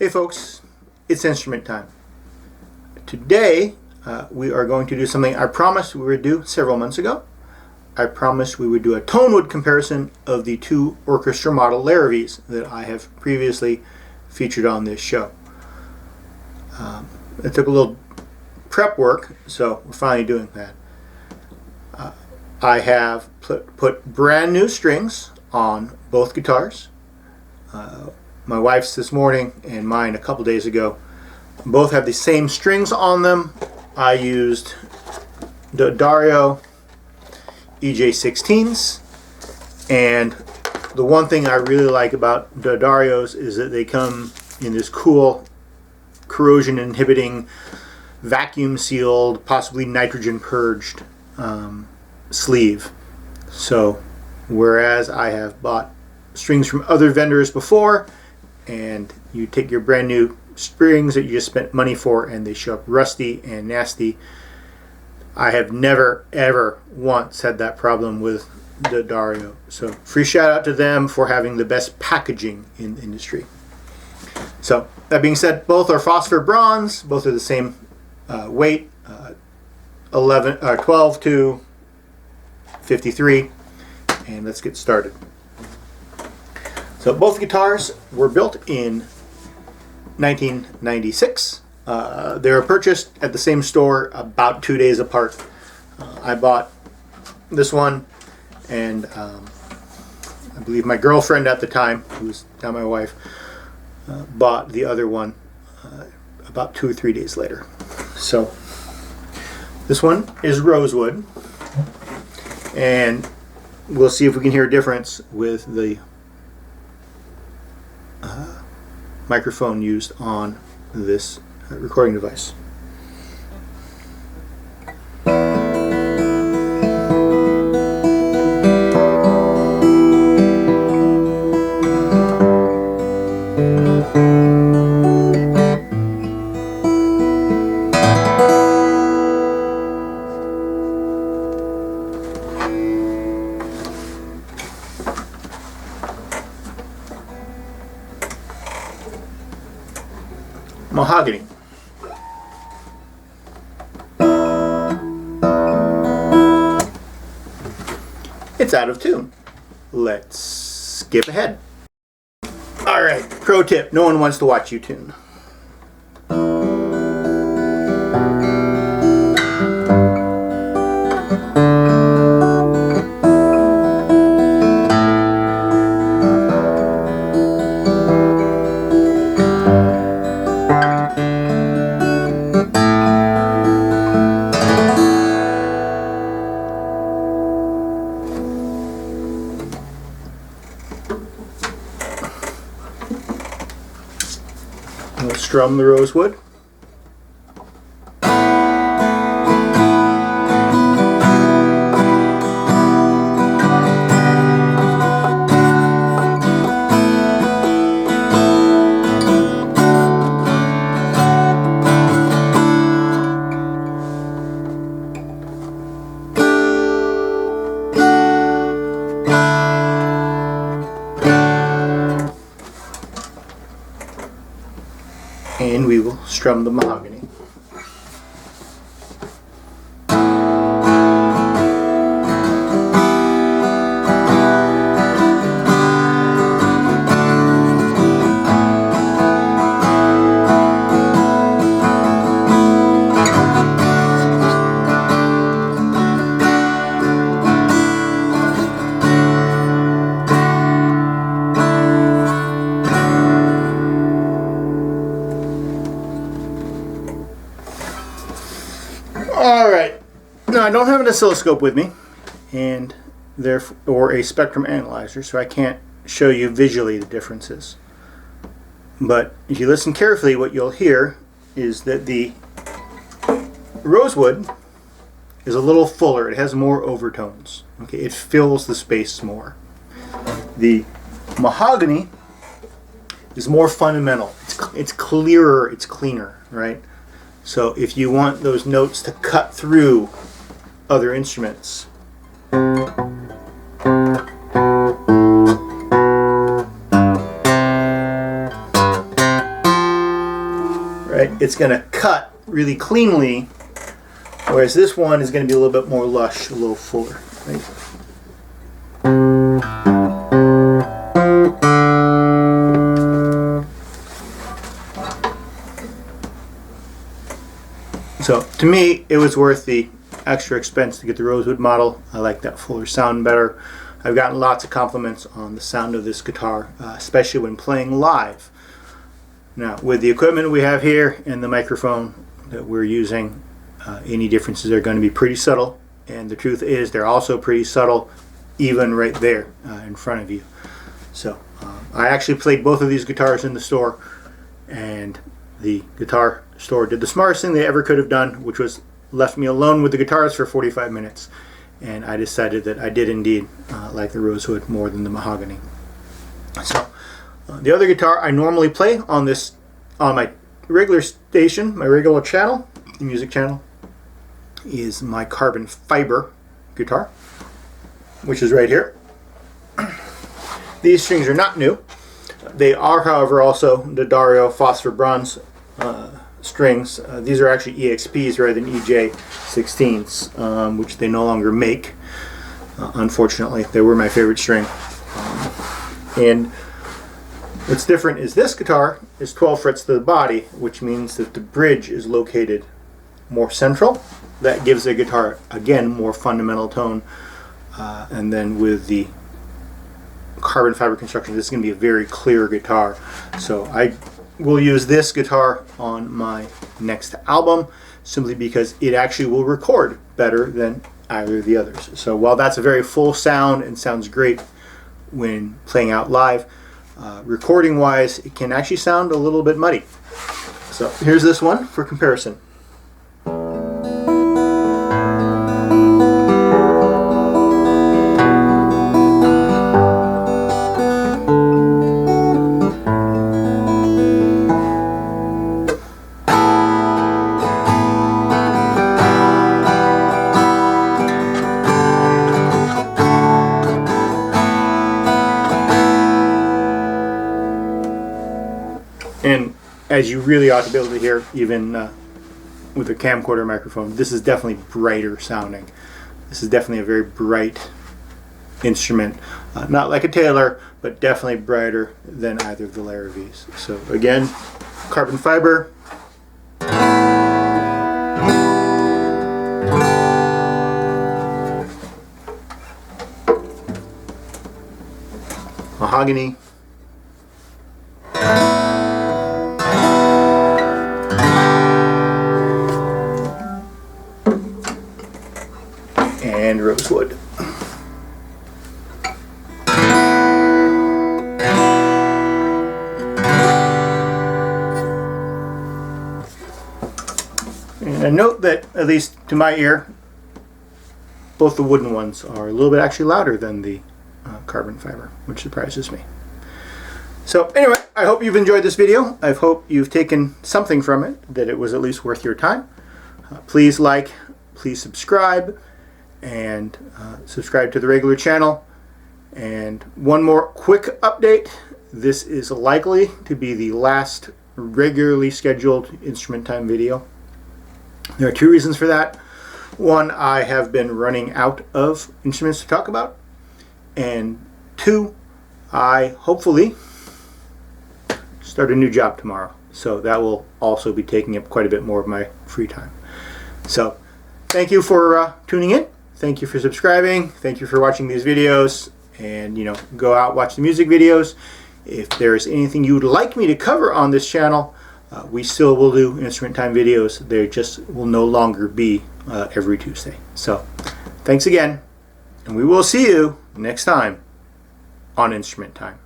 Hey folks, it's instrument time. Today we are going to do something I promised we would do several months ago. I promised we would do a Tonewood comparison of the two orchestra model Laravees that I have previously featured on this show. It took a little prep work, so we're finally doing that. I have put brand new strings on both guitars. My wife's this morning and mine a couple days ago. Both have the same strings on them. I used D'Addario EJ16s, and the one thing I really like about D'Addarios is that they come in this cool corrosion inhibiting, vacuum sealed, possibly nitrogen purged sleeve. So whereas I have bought strings from other vendors before, and you take your brand new strings that you just spent money for and they show up rusty and nasty, I have never ever once had that problem with the D'Addario. So free shout out to them for having the best packaging in the industry. So that being said, both are phosphor bronze, both are the same weight, 12 to 53, and let's get started. So both guitars were built in 1996. They were purchased at the same store about 2 days apart. I bought this one, and I believe my girlfriend at the time, who was now my wife, bought the other one about 2 or 3 days later. So this one is Rosewood, and we'll see if we can hear a difference with the microphone used on this recording device. Mahogany. It's out of tune. Let's skip ahead. Alright, pro tip, no one wants to watch you tune. We'll strum the Rosewood. And we will strum the Mahogany. Alright, now I don't have an oscilloscope with me, and or a spectrum analyzer, so I can't show you visually the differences. But if you listen carefully, what you'll hear is that the Rosewood is a little fuller. It has more overtones. Okay, it fills the space more. The Mahogany is more fundamental. It's clearer, it's cleaner, right? So if you want those notes to cut through other instruments, it's going to cut really cleanly, whereas this one is going to be a little bit more lush, a little fuller. Right? So to me, it was worth the extra expense to get the Rosewood model. I like that fuller sound better. I've gotten lots of compliments on the sound of this guitar, especially when playing live. Now, with the equipment we have here and the microphone that we're using, any differences are going to be pretty subtle. And the truth is, they're also pretty subtle, even right there in front of you. So I actually played both of these guitars in the store, and the guitar store did the smartest thing they ever could have done, which was left me alone with the guitars for 45 minutes. And I decided that I did indeed like the Rosewood more than the Mahogany. So the other guitar I normally play on my regular station, my regular channel, the music channel, is my carbon fiber guitar, which is right here. These strings are not new. They are, however, also the Dario phosphor bronze strings. These are actually EXPs rather than EJ16s, which they no longer make. Unfortunately, they were my favorite string. And what's different is this guitar is 12 frets to the body, which means that the bridge is located more central. That gives the guitar, again, more fundamental tone. And then with the carbon fiber construction, this is going to be a very clear guitar. So I will use this guitar on my next album simply because it actually will record better than either of the others. So while that's a very full sound and sounds great when playing out live, recording wise it can actually sound a little bit muddy. So here's this one for comparison. And as you really ought to be able to hear, even with a camcorder microphone, this is definitely brighter sounding. This is definitely a very bright instrument. Not like a Taylor, but definitely brighter than either of the Laravees. So again, carbon fiber. Mahogany. And Rosewood. And a note that, at least to my ear, both the wooden ones are a little bit actually louder than the carbon fiber, which surprises me. So anyway, I hope you've enjoyed this video. I hope you've taken something from it, that it was at least worth your time. Please like, please subscribe, and subscribe to the regular channel. And one more quick update. This is likely to be the last regularly scheduled Instrument Time video. There are two reasons for that. One, I have been running out of instruments to talk about. And two, I hopefully start a new job tomorrow. So that will also be taking up quite a bit more of my free time. So thank you for tuning in. Thank you for subscribing. Thank you for watching these videos. And, you know, go out, watch the music videos. If there is anything you would like me to cover on this channel, we still will do Instrument Time videos. They just will no longer be every Tuesday. So thanks again, and we will see you next time on Instrument Time.